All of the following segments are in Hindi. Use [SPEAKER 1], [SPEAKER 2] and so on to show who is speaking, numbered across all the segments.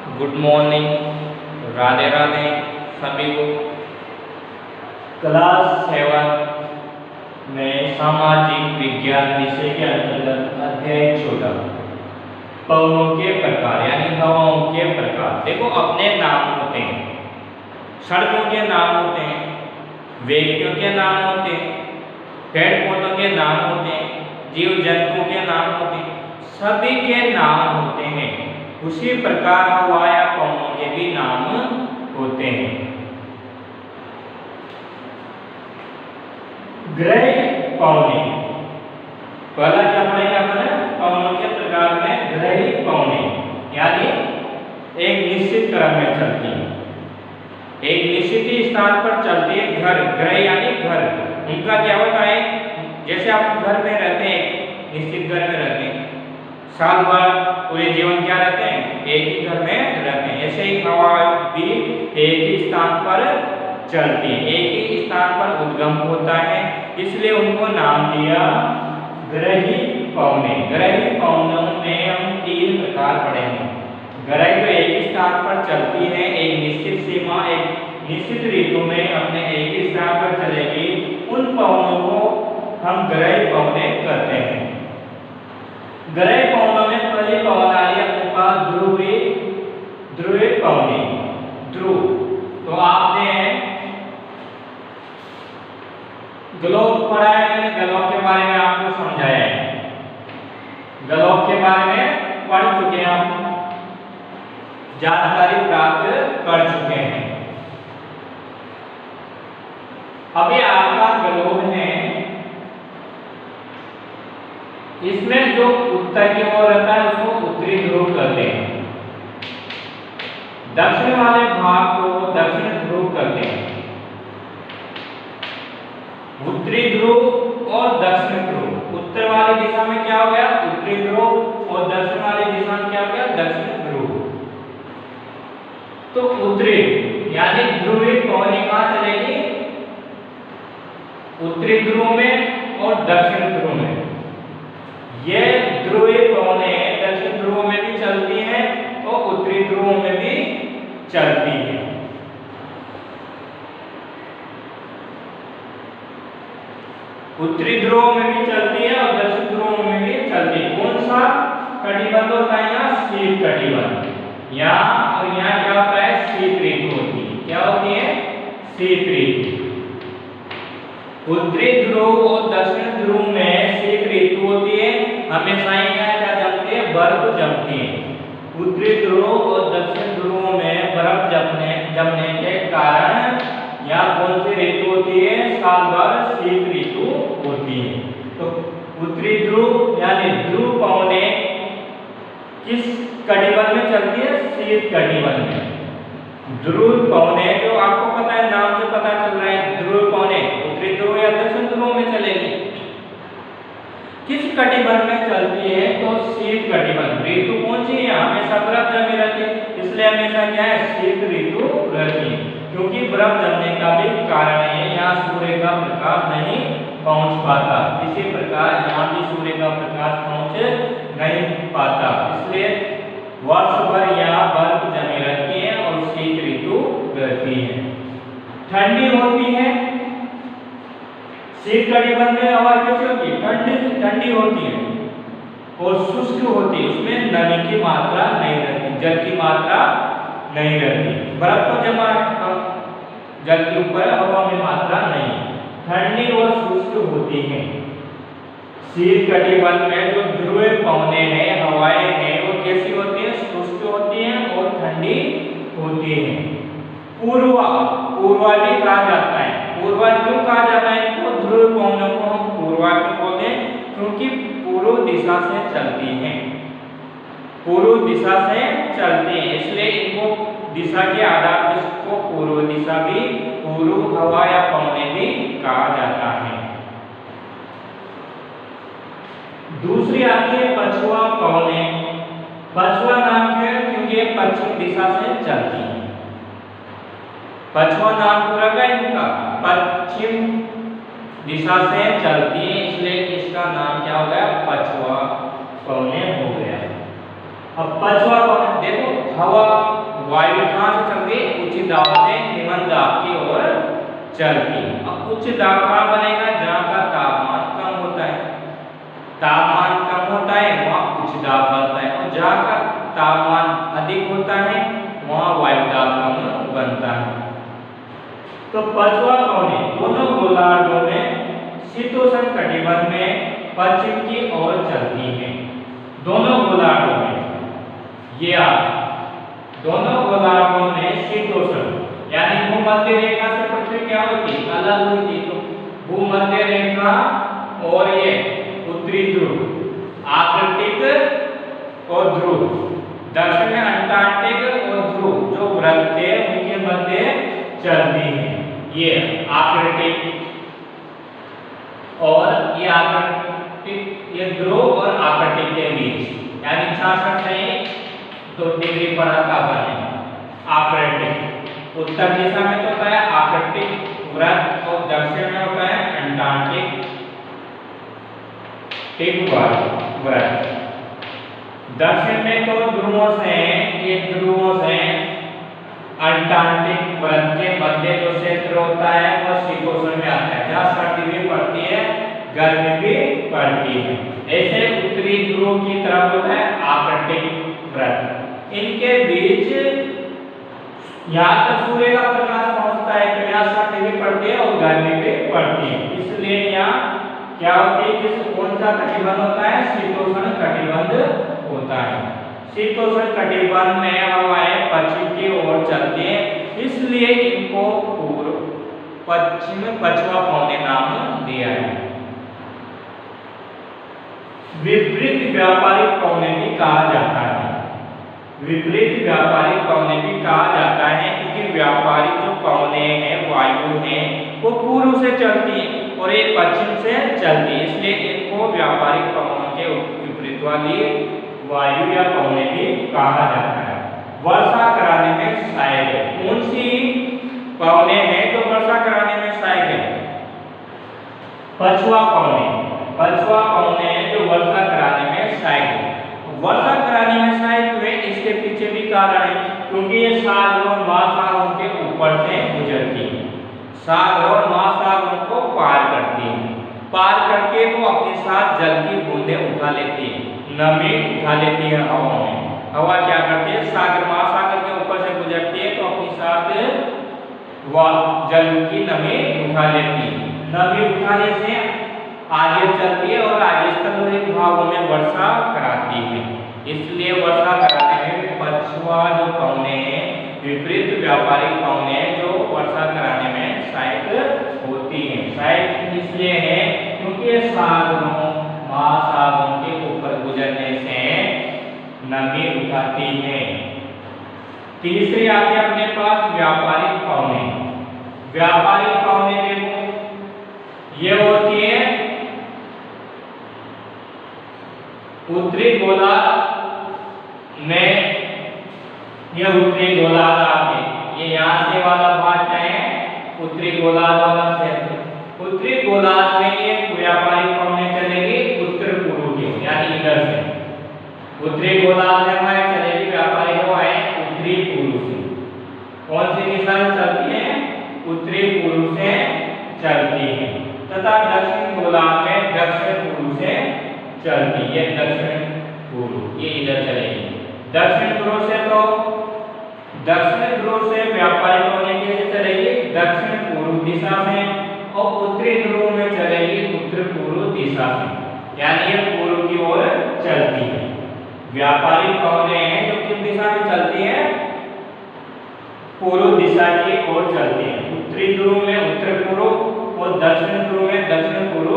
[SPEAKER 1] गुड मॉर्निंग, राधे राधे सभी को। क्लास 7 में सामाजिक विज्ञान विषय के अंतर्गत अध्याय 14 पवनों के प्रकार यानी हवाओं के प्रकार। देखो, अपने नाम होते हैं, सड़कों के नाम होते हैं, व्यक्तियों के नाम होते हैं, पेड़ पौधों के नाम होते हैं, जीव जंतुओं के नाम होते हैं, सभी के नाम होते हैं। उसी प्रकार हवा या पवनों के भी नाम होते हैं। ग्रह पवने, पहला क्या पढ़ेगा अपने पवनों के प्रकार में ग्रह पवने, यानी एक निश्चित क्रम में चलती है, एक निश्चित ही स्थान पर चलती है। घर, ग्रह यानी घर, उनका क्या होता है, जैसे आप घर में रहते हैं, निश्चित घर में रहते हैं, साल भर पूरे जीवन क्या रहते हैं, एक ही घर में रहते हैं। ऐसे ही हवा भी एक ही स्थान पर चलती है, एक ही स्थान पर उद्गम होता है, इसलिए उनको नाम दिया ग्रही पवने। ग्रही पवनों में हम 3 प्रकार पढ़ेंगे। ग्रह तो एक ही स्थान पर चलती है, एक निश्चित सीमा, एक निश्चित ऋतु में अपने एक ही स्थान पर चलेगी, उन पवनों को हम ग्रह पवने कहते हैं। ग्रह पवनों में पहली पवन आ रही है अपने पास ध्रुवीय पवने। ध्रुव तो आपने ग्लोब पढ़ा है, मैंने ग्लोब के बारे में आपको समझाया है, ग्लोब के बारे में पढ़ चुके हैं, आप जानकारी प्राप्त कर चुके हैं। अभी आपका ग्लोब है, इसमें जो उत्तर की ओर रहता है उसको उत्तरी ध्रुव कहते हैं, दक्षिण वाले भाग को दक्षिण ध्रुव कहते हैं। उत्तरी ध्रुव और दक्षिण ध्रुव, उत्तर वाली दिशा में क्या हो गया उत्तरी ध्रुव, और दक्षिण वाली दिशा में क्या हो गया दक्षिण ध्रुव। तो उत्तरी यानी ध्रुवीय पवने कहां चलेगी, उत्तरी ध्रुव में और दक्षिण ध्रुव में। ये ध्रुवीय पवने दक्षिण ध्रुव में भी चलती हैं और उत्तरी ध्रुव में भी चलती हैं। उत्तरी ध्रुव में भी चलती है और दक्षिण ध्रुव में भी चलती है। कौन सा कटिबंध होता है यहाँ, शीत कटिबंध। यहाँ और यहाँ क्या होता है, शीत ऋतु होती है। क्या होती है, शीत ऋतु। उत्तरी ध्रुव और दक्षिण ध्रुव में शीत ऋतु होती है, हमेशा ही यहाँ क्या जमती है, बर्फ जमती है। उत्तरी ध्रुव और दक्षिण ध्रुव में बर्फ जमने के कारण यहाँ कौन सी ऋतु होती है, साल भर शीत ऋतु होती है। तो उत्तरी ध्रुव यानी ध्रुव पवने किस कटिबंध में चलती है, शीत कटिबंध में। ध्रुव पवने जो आपको पता है, नाम से पता चल रहा है, ध्रुव पवने उत्तरी ध्रुव या दक्षिण ध्रुव में चलेगी। किस कटिबंध में चलती है, तो शीत कटिबंध। ऋतु कौन सी है, हमेशा बर्फ जमी रहती है, इसलिए हमेशा क्या है, शीत ऋतु रहती है। क्योंकि बर्फ जमने का भी कारण है, यहाँ सूर्य का प्रकाश नहीं पहुंच पाता, इसी प्रकार यहाँ भी सूर्य का प्रकाश पहुंच नहीं पाता, इसलिए वर्ष भर यहाँ बर्फ जमी रहती है और शीत ऋतु रहती है। ठंडी होती है, शीत कटिबंध में हवा कैसी होती है, ठंडी होती है और शुष्क होती है, उसमें नमी की मात्रा नहीं रहती, जल की मात्रा नहीं रहती। बर्फ तो जमा है, जल के ऊपर हवा में मात्रा नहीं, ठंडी और शुष्क होती है। शीत कटिबंध में जो ध्रुवीय पवने हैं, हवाएं हैं, वो कैसी होती है, शुष्क होती हैं और ठंडी होती है। पूर्वा भी कहा जाता है, पूर्वा क्यों कहा जाता है इनको, ध्रुवीय पवनों को हम पूर्वा क्यों बोलते हैं, क्योंकि पूर्व दिशा से चलती हैं, पूर्व दिशा से चलती हैं, इसलिए इनको दिशा के आधार पर इसको पूर्व दिशा भी, पूर्व हवा या पवने भी कहा जाता है। दूसरी आती है पछुआ पवने। पछुआ नाम क्यों, क्योंकि ये पश्चिम दिशा से चलती है। पछुआ नाम पूरा का इनका, पश्चिम दिशा से चलती है, इसलिए इसका नाम क्या हो गया, पछुआ पवने हो गया। अब पछुआ पवन देखो, हवा वायु कहाँ से चलती है? उच्च दाब से निम्न दाब की ओर चलती है। अब उच्च दाब कहाँ बनेगा? जहाँ का तापमान कम होता है। तापमान कम होता है वहाँ उच्च दाब बनता है, और जहाँ का तापमान अधिक होता है वहाँ वायु दाब कम बनता है। तो पछुआ कोने दोनों गोलार्धों में शीतोष्ण कटिबंध में पश्चिम की ओर चलती है। दोनों गोलार्धों में दोनों गोलार्धों में शीतोष्ण यानी भूमध्य रेखा से पृथ्वी क्या होती? अलग होती। तो भूमध्य रेखा और ये उत्तरी ध्रुव आर्कटिक और ध्रुव, दक्षिण में अंटार्कटिक और ध्रुव जो वृत्त थे उनके मध्य चलती है। ये आर्कटिक और ये आर्कटिक, ये ध्रुव और आर्कटिक के बीच यानी 66 से 2 डिग्री पर का बने आर्कटिक। उत्तर दिशा में तो होता है आर्कटिक वृत्त और दक्षिण में होता है अंटार्कटिक वृत्त। दक्षिण में तो ध्रुवों से अंटार्कटिक वृत्त के मध्य जो क्षेत्र होता है वह शीतोष्ण में आता है, जहाँ सर्दी भी पड़ती है गर्मी भी पड़ती है। ऐसे उत्तरी ध्रुव की तरफ होता है आर्कटिक वृत्त। इनके बीच यहाँ तक सूर्य का प्रकाश पहुंचता है तो यहाँ सर्दी भी पड़ती है और गर्मी भी पड़ती है। इसलिए यहाँ क्या होती है? किस कौन सा कटिबंध होता है? शीतोष्ण कटिबंध होता है। शीतोष्ण कटिबंध में हवाएं पश्चिम की ओर चलती है, इसलिए इनको पूर्व पश्चिम पछुआ कोने नाम दिया है। विपरीत व्यापारिक कोने भी कहा जाता है। विपरीत व्यापारिक कोने भी कहा जाता है क्योंकि व्यापारिक जो कोने हैं वायु हैं वो पूर्व से चलती है और ये पश्चिम से चलती है, इसलिए इनको व्यापारिक कोनों के विपरीत वाली वायु या कोने भी कहा जाता है। वर्षा कराने में सहायक है। कौन सी कोने हैं जो वर्षा कराने में सहायक है? पछुआ कोने। पछुआ कोने जो वर्षा कराने में सहायक है। वर्षा कराने में सहायक हुए इसके पीछे भी कारण है क्योंकि ये सागर और महासागरों के ऊपर से गुजरती है। सागर और महासागरों को पार करती है। पार करके वो अपने साथ जल की बूंदें उठा लेती है, नमी उठा लेती है हवा में। हवा क्या करती है? सागर महासागर के ऊपर से गुजरती है तो अपने साथ वह जल की नमी उठा लेती है। नमी उठाने से आगे चलती है और आगे स्थल भागों में वर्षा कराती है। इसलिए वर्षा कराने में पछुआ जो कोने हैं विपरीत व्यापारिक कोने जो वर्षा कराने में सहायक होती है। सहायक इसलिए है क्योंकि सागरों महासागरों के ऊपर गुजरने से नमी उठाती है। तीसरी आती है अपने पास व्यापारिक कोने। व्यापारिक कोने देखो ये होती है उत्तरी गोलार्ध में, यह उत्तरी गोलार्ध आपके ये यहाँ से वाला भाग क्या है? उत्तरी गोलार्ध वाला क्षेत्र। उत्तरी गोलार्ध में ये व्यापारिक कोने चलेगी उत्तर पूर्व की ओर यानी इधर से। उत्तरी गोलार्ध में हवाएं चलेगी व्यापारिक हवाएं उत्तरी पूर्व से। कौन सी दिशा से चलती है? उत्तरी पूर्व से चलती है। तथा दक्षिण गोलार्ध में दक्षिण पूर्व से चलती है। दक्षिण पूर्व ये इधर चलेगी। दक्षिण ध्रुव से व्यापारिक कोने कैसे चलेगी? दक्षिण पूर्व दिशा में, और उत्तरी ध्रुव में चलेगी उत्तर पूर्व दिशा से यानी ये पूर्व की ओर चलती है। व्यापारिक कोने हैं जो किस दिशा में चलती है? पूर्व दिशा की ओर चलती है। उत्तरी ध्रुव में उत्तर पूर्व और दक्षिण ध्रुव में दक्षिण पूर्व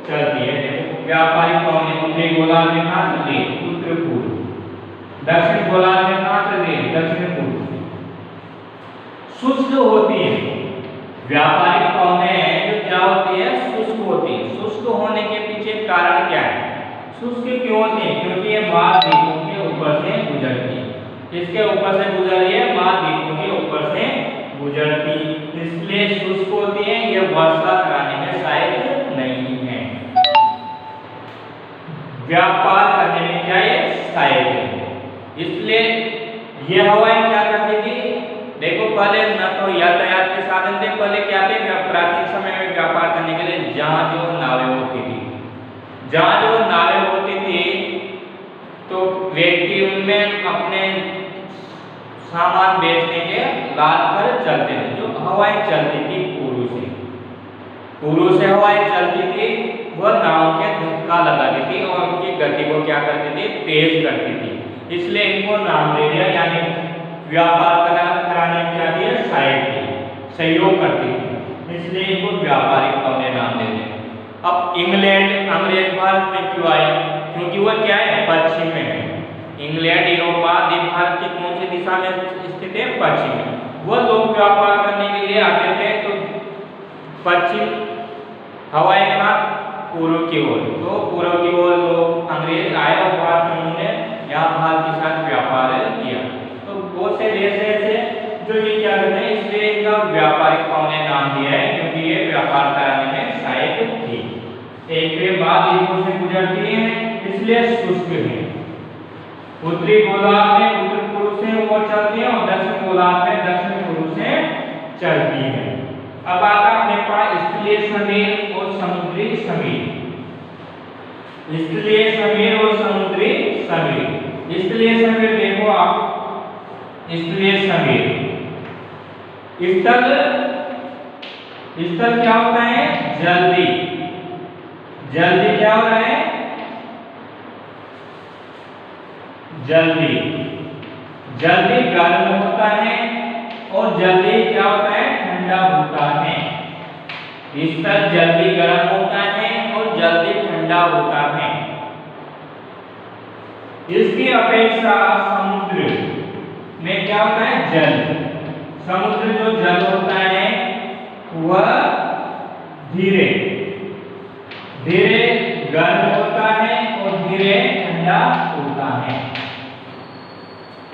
[SPEAKER 1] चलती है। व्यापारिक कोने उत्तरी गोलार्ध में कहाँ चल रही है? उत्तर पूर्व। दक्षिण गोलार्ध में कहाँ चल रही है? दक्षिण पूर्व। शुष्क होती है व्यापारिक कोने जो क्या होती है? शुष्क होती है। शुष्क होने के पीछे कारण क्या है? शुष्क क्यों होती है? क्योंकि ये महाद्वीपों के ऊपर से गुजरती है। किसके ऊपर से गुजर रही है? महाद्वीपों के ऊपर से गुजरती, इसलिए शुष्क होती है। ये वर्षा कराने में सहायक नहीं है। व्यापार करने में क्या ये सहायक है, इसलिए ये हवाएं क्या करती थी, देखो पहले ना तो यातायात के साधन थे, पहले क्या थे, प्राचीन समय में व्यापार करने के लिए जहाज और नावें होती थी। जहाज और नावें होती थी तो व्यक्ति उनमें अपने सामान बेचने के लाद कर चलते थे। जो हवाएं चलती थी पूर्व से हवाएं चलती थी, वह नाव के धक्का लगाती थी और उनकी गति को क्या करती थी, तेज करती थी। इसलिए इनको नाम दे दिया, यानी व्यापार कराने में क्या दिया, सहायक थी, सहयोग करती थी, इसलिए इनको व्यापारिक पौने नाम दे दिए। अब इंग्लैंड अंग्रेज भारत में क्यों आए, क्योंकि वह क्या है, पश्चिम में है। इंग्लैंड यूरोप आदि भारत की कौन सी दिशा में स्थित है, पश्चिम में। वह लोग व्यापार करने के लिए आते थे तो पश्चिम हवाएं का पूर्व की ओर, तो पूर्व की ओर लोग अंग्रेज आए और भारत में उन्होंने यहाँ भारत के साथ व्यापार किया। तो बहुत से देश ऐसे जो ये क्या करते हैं, इसलिए इनका व्यापारिक पौने नाम दिया है, क्योंकि ये व्यापार कराने में सहायक थी। एक के बाद एक से गुजरती है, इसलिए शुष्क है। उत्तरी गोलार्ध में उत्तर पूर्व से वो चलती है और दक्षिण गोलार्ध में दक्षिण पूर्व से चलती है। अब आता अपने पास स्थलीय समीर और समुद्री समीर। स्थलीय समीर और समुद्री समीर। स्थलीय समीर देखो आप, स्थलीय समीर स्थल क्या होता है, जल्दी क्या हो रहा है, जल्दी गर्म होता है और जल्दी क्या होता है, ठंडा होता है। स्थल जल्दी गर्म होता है और जल्दी ठंडा होता है। इसकी अपेक्षा समुद्र में क्या होता है, जल। समुद्र जो जल होता है वह धीरे गर्म होता है और धीरे ठंडा होता है।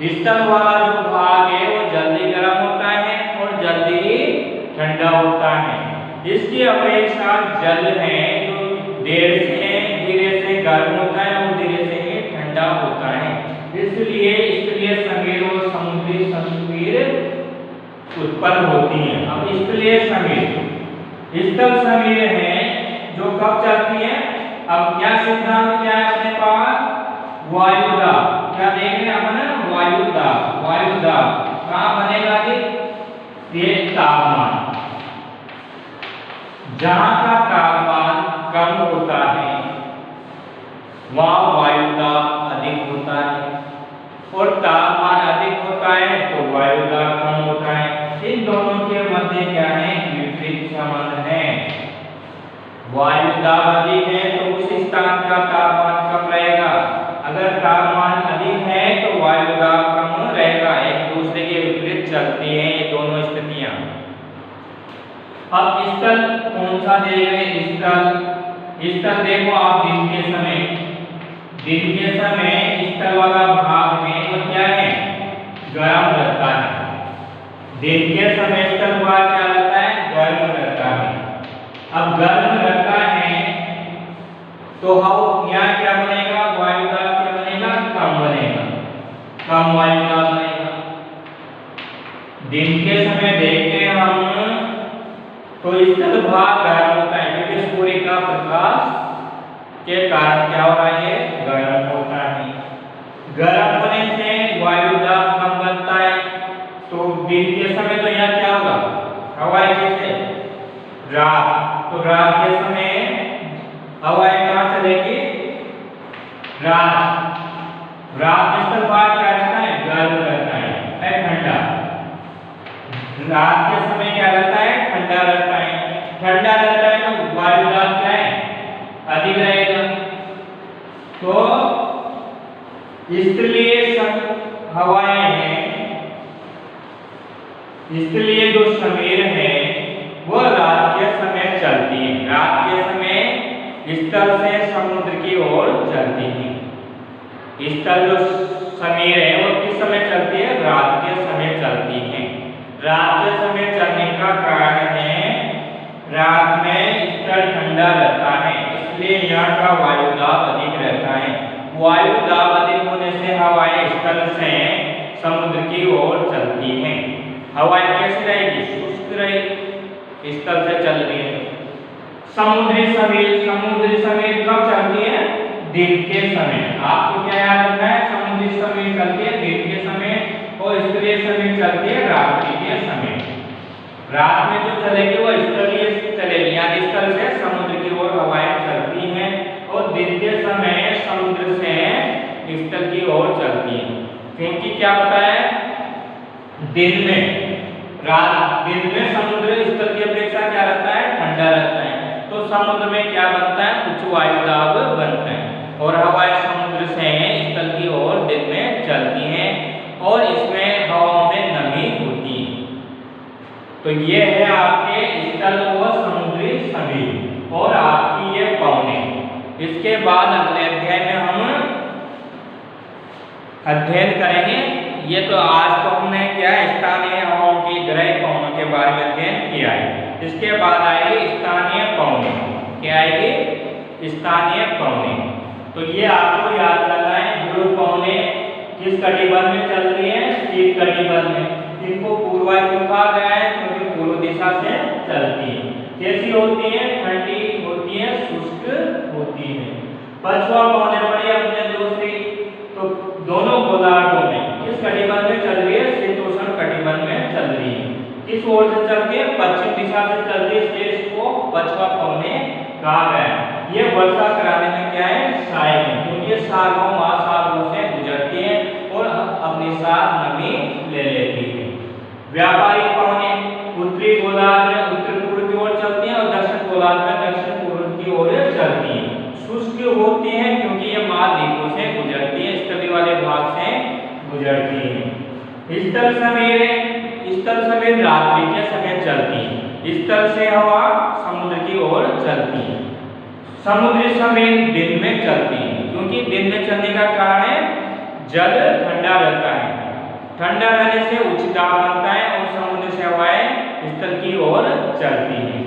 [SPEAKER 1] स्थल वाला जो भाग है वो जल्दी गर्म होता है और जल्दी ठंडा होता है। इसकी अपेक्षा जल है जो धीरे से गर्म होता है और धीरे से ही ठंडा होता है। इसलिए स्थलीय समीर और समुद्री समीर उत्पन्न होती है। अब स्थलीय समीर स्थल समीर है जो कब चलती है, अब क्या सिद्धांत क्या है अपने पास, वायुदाब। क्या देख रहे हैं अपन, वायुदाब कहाँ बनेगा, ये तापमान, जहां का तापमान कम होता है वहां वायुदाब अधिक होता है, और तापमान अधिक होता है तो वायुदाब कम होता है। इन दोनों के मध्य क्या है, विपरीत संबंध है। वायुदाब अधिक है तो उस स्थान का तापमान कम रहेगा, अगर तापमान अधिक है तो वायुदाब कम रहेगा। एक दूसरे के विपरीत चलती हैं ये दोनों स्थितियां। अब स्थल कौन सा देंगे, स्थल देखो आप, दिन के समय स्थल वाला भाग में वो क्या है, गर्म रहता है। दिन के समय स्थल भाग क्या रहता है, गर्म रहता है। अब गर्म रहता है तो हम यहाँ क्या बनेगा, वायुदाब क्या बनेगा, कम बनेगा, कम वायुदाब बनेगा। दिन के समय देखते हैं हम तो स्थल भाग गर्म होता है, क्योंकि सूर्य का प्रकाश के कारण क्या हो रहा है, गर्म होता है। गर्म होने से वायुदाब कम बनता है, तो दिन के समय तो यहाँ क्या होगा, हवाएं कैसे, तो रात के समय हवाएं कहाँ चलेगी, रात में स्थल भाग क्या रहता है, गर्म रहता है, ठंडा। रात के समय क्या रहता है, ठंडा रहता है। ठंडा रहता है तो वायुदाब क्या है, अधिक रहेगा। तो स्थलीय हवाएं हैं, स्थलीय जो समीर है वो रात के समय चलती है। रात के समय स्थल से समुद्र की ओर चलती है। स्थल जो समीर है वो किस समय चलती है, रात के समय चलती है। रात के समय चलने का कारण है रात में स्थल ठंडा रहता है, इसलिए यहाँ का वायुदाब अधिक रहता है। वायुदाब अधिक होने से हवाएं स्थल से समुद्र की ओर चलती हैं। हवाएं कैसी रहेगी? शुष्क रहेगी, इस तरह से चल रही है। समुद्री सवेर कब चलती है? दिन के समय। आपको क्या याद रखना है? समुद्री सवेर चलती है दिन के समय और स्थलीय सवेर चलती है रात्रि के समय। रात में जो चलेगी वो स्थलीय चलेगी, यानी स्थल से समुद्र की ओर हवाएं चलती हैं, और दिन के समय समुद्र से स्थल की ओर चलती हैं। क्योंकि क्या पता है, दिन में समुद्र स्थल की अपेक्षा क्या रहता है? ठंडा रहता है। तो समुद्र में क्या बनता है? उच्च वायुदाब बनता है, और हवाएं समुद्र से स्थल की ओर दिन में चलती हैं, और इसमें हवाओं में नमी होती है। तो ये है आपके स्थल व समुद्री सवेर और आपकी ये पौने। इसके बाद अगले अध्याय में हम अध्ययन करेंगे। ये तो आज तो हमने क्या है, स्थानीय हवाओं की ग्रह पौनों के बारे में अध्ययन किया है। इसके बाद आएगी स्थानीय पौने। क्या आएगी? स्थानीय पौने। तो ये आपको याद करना है। ध्रुव पौने किस कटिबंध में चल रही है? शीत कटिबंध में। इनको पूर्वा क्यों कहा गया है? क्योंकि पूर्व दिशा से चलती है। कैसी होती है? ठंडी होती है, शुष्क होती है। पछुआ पौने पड़ी अपने दूसरी, तो दोनों गोलार्धों में किस कटिबंध में चल रही है? शीतोष्ण कटिबंध में चल रही है। किस ओर से चलती है? पश्चिम दिशा से चल रही है, इसलिए इसको पछुआ पौने कहा गया है। ये वर्षा कराने में क्या है? सहायक है, क्योंकि ये सागरों महासागरों से गुजरती है और अपने साथ नमी ले लेती है। व्यापारिक पौने उत्तरी गोलार्ध में उत्तर पूर्व की ओर चलती हैं, और दक्षिण गोलार्ध में दक्षिण पूर्व की ओर चलती हैं। शुष्क होती हैं क्योंकि ये महाद्वीपों से गुजरती है, स्थली वाले भाग से गुजरती है। स्थल सवेर रात्रि के समय चलती है। स्थल से हवा समुद्र की ओर चलती है। समुद्री सवेर दिन में चलती है, क्योंकि दिन में चलने का कारण है जल ठंडा रहता है। ठंडा रहने से उच्च दाब बनता है और समुद्र से हवाएं स्थल की ओर चलती हैं।